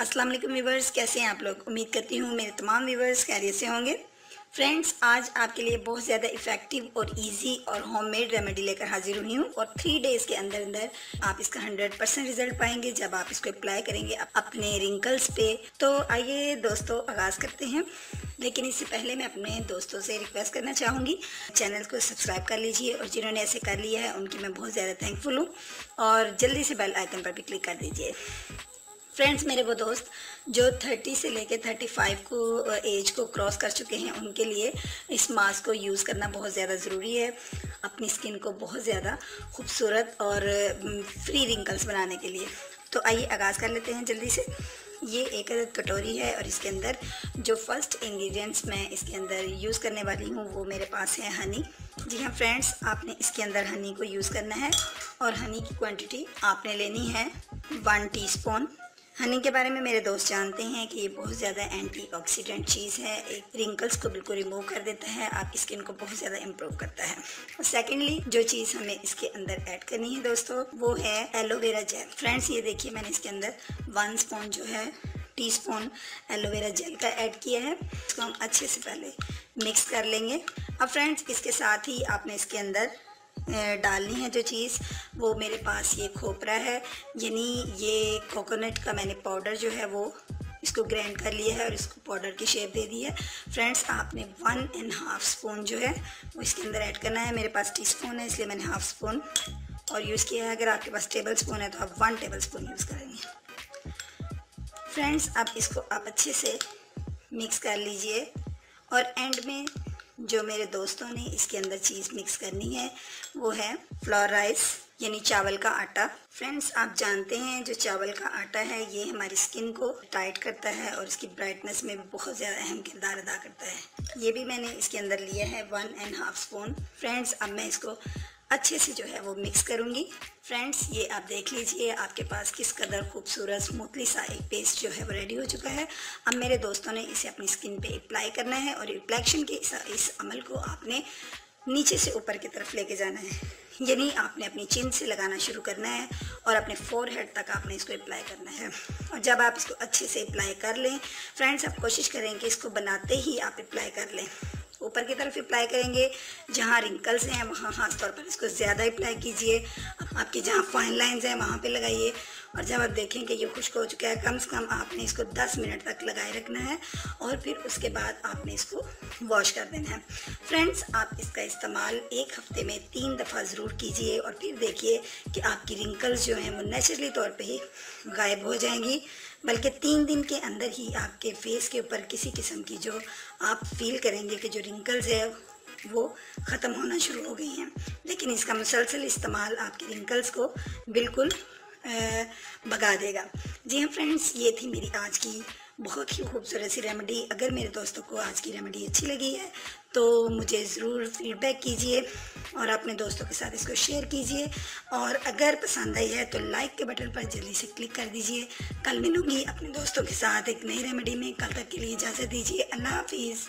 अस्सलाम वालेकुम व्यूवर्स, कैसे हैं आप लोग। उम्मीद करती हूँ मेरे तमाम व्यूवर्स खैरियत से होंगे। फ्रेंड्स, आज आपके लिए बहुत ज़्यादा इफ़ेक्टिव और इजी और होममेड रेमेडी लेकर हाजिर हुई हूँ और 3 डेज़ के अंदर अंदर आप इसका 100% रिजल्ट पाएंगे जब आप इसको अप्लाई करेंगे अपने रिंकल्स पे। तो आइए दोस्तों, आगाज़ करते हैं। लेकिन इससे पहले मैं अपने दोस्तों से रिक्वेस्ट करना चाहूँगी, चैनल को सब्सक्राइब कर लीजिए और जिन्होंने ऐसे कर लिया है उनकी मैं बहुत ज़्यादा थैंकफुल हूँ। और जल्दी से बेल आइकन पर भी क्लिक कर दीजिए। फ्रेंड्स, मेरे वो दोस्त जो 30 से लेकर 35 को एज को क्रॉस कर चुके हैं, उनके लिए इस मास्क को यूज़ करना बहुत ज़्यादा ज़रूरी है अपनी स्किन को बहुत ज़्यादा खूबसूरत और फ्री रिंकल्स बनाने के लिए। तो आइए आगाज़ कर लेते हैं जल्दी से। ये एक कटोरी है और इसके अंदर जो फर्स्ट इंग्रेडिएंट्स मैं इसके अंदर यूज़ करने वाली हूँ वो मेरे पास है हनी। जी हाँ फ्रेंड्स, आपने इसके अंदर हनी को यूज़ करना है और हनी की क्वांटिटी आपने लेनी है 1 टीस्पून। हनी के बारे में मेरे दोस्त जानते हैं कि ये बहुत ज़्यादा एंटीऑक्सीडेंट चीज़ है, एक रिंकल्स को बिल्कुल रिमूव कर देता है, आपकी स्किन को बहुत ज़्यादा इम्प्रूव करता है। और सेकेंडली जो चीज़ हमें इसके अंदर ऐड करनी है दोस्तों, वो है एलोवेरा जेल। फ्रेंड्स, ये देखिए मैंने इसके अंदर 1 स्पून जो है टीस्पून एलोवेरा जेल का ऐड किया है। इसको हम अच्छे से पहले मिक्स कर लेंगे। अब फ्रेंड्स, इसके साथ ही आपने इसके अंदर डालनी है जो चीज़, वो मेरे पास ये खोपरा है, यानी ये कोकोनट का मैंने पाउडर जो है वो इसको ग्राइंड कर लिया है और इसको पाउडर की शेप दे दी है। फ्रेंड्स, आपने 1.5 स्पून जो है वो इसके अंदर ऐड करना है। मेरे पास टीस्पून है इसलिए मैंने हाफ स्पून और यूज़ किया है। अगर आपके पास टेबल स्पून है तो आप 1 टेबल स्पून यूज़ करेंगे। फ्रेंड्स, अब इसको आप अच्छे से मिक्स कर लीजिए और एंड में जो मेरे दोस्तों ने इसके अंदर चीज़ मिक्स करनी है वो है फ्लोर राइस, यानी चावल का आटा। फ्रेंड्स, आप जानते हैं जो चावल का आटा है ये हमारी स्किन को टाइट करता है और इसकी ब्राइटनेस में भी बहुत ज़्यादा अहम किरदार अदा करता है। ये भी मैंने इसके अंदर लिया है 1.5 स्पून। फ्रेंड्स, अब मैं इसको अच्छे से जो है वो मिक्स करूँगी। फ्रेंड्स, ये आप देख लीजिए आपके पास किस कदर खूबसूरत स्मूथली सा एक पेस्ट जो है वो रेडी हो चुका है। अब मेरे दोस्तों ने इसे अपनी स्किन पे अप्लाई करना है और अप्लाइक्शन के इस अमल को आपने नीचे से ऊपर की तरफ लेके जाना है, यानी आपने अपनी चिन से लगाना शुरू करना है और अपने फोरहेड तक आपने इसको अप्लाई करना है। और जब आप इसको अच्छे से अप्लाई कर लें, फ्रेंड्स आप कोशिश करें कि इसको बनाते ही आप अप्लाई कर लें। ऊपर की तरफ अप्लाई करेंगे, जहाँ रिंकल्स हैं वहाँ खास तौर पर इसको ज़्यादा अप्लाई कीजिए। आपके जहाँ फाइन लाइंस हैं वहाँ पे लगाइए और जब आप देखें कि ये खुश्क हो चुका है, कम से कम आपने इसको 10 मिनट तक लगाए रखना है और फिर उसके बाद आपने इसको वॉश कर देना है। फ्रेंड्स, आप इसका इस्तेमाल 1 हफ्ते में 3 दफ़ा ज़रूर कीजिए और फिर देखिए कि आपकी रिंकल्स जो हैं वो नेचुरली तौर पे ही गायब हो जाएंगी, बल्कि 3 दिन के अंदर ही आपके फेस के ऊपर किसी किस्म की जो आप फील करेंगे कि जो रिंकल्स है वो ख़त्म होना शुरू हो गई हैं। लेकिन इसका मुसलसल इस्तेमाल आपके रिंकल्स को बिल्कुल भगा देगा। जी हाँ फ्रेंड्स, ये थी मेरी आज की बहुत ही खूबसूरत सी रेमेडी। अगर मेरे दोस्तों को आज की रेमेडी अच्छी लगी है तो मुझे ज़रूर फीडबैक कीजिए और अपने दोस्तों के साथ इसको शेयर कीजिए और अगर पसंद आई है तो लाइक के बटन पर जल्दी से क्लिक कर दीजिए। कल मिलूँगी अपने दोस्तों के साथ एक नई रेमेडी में। कल तक के लिए इजाज़त दीजिए। अल्लाह हाफिज़।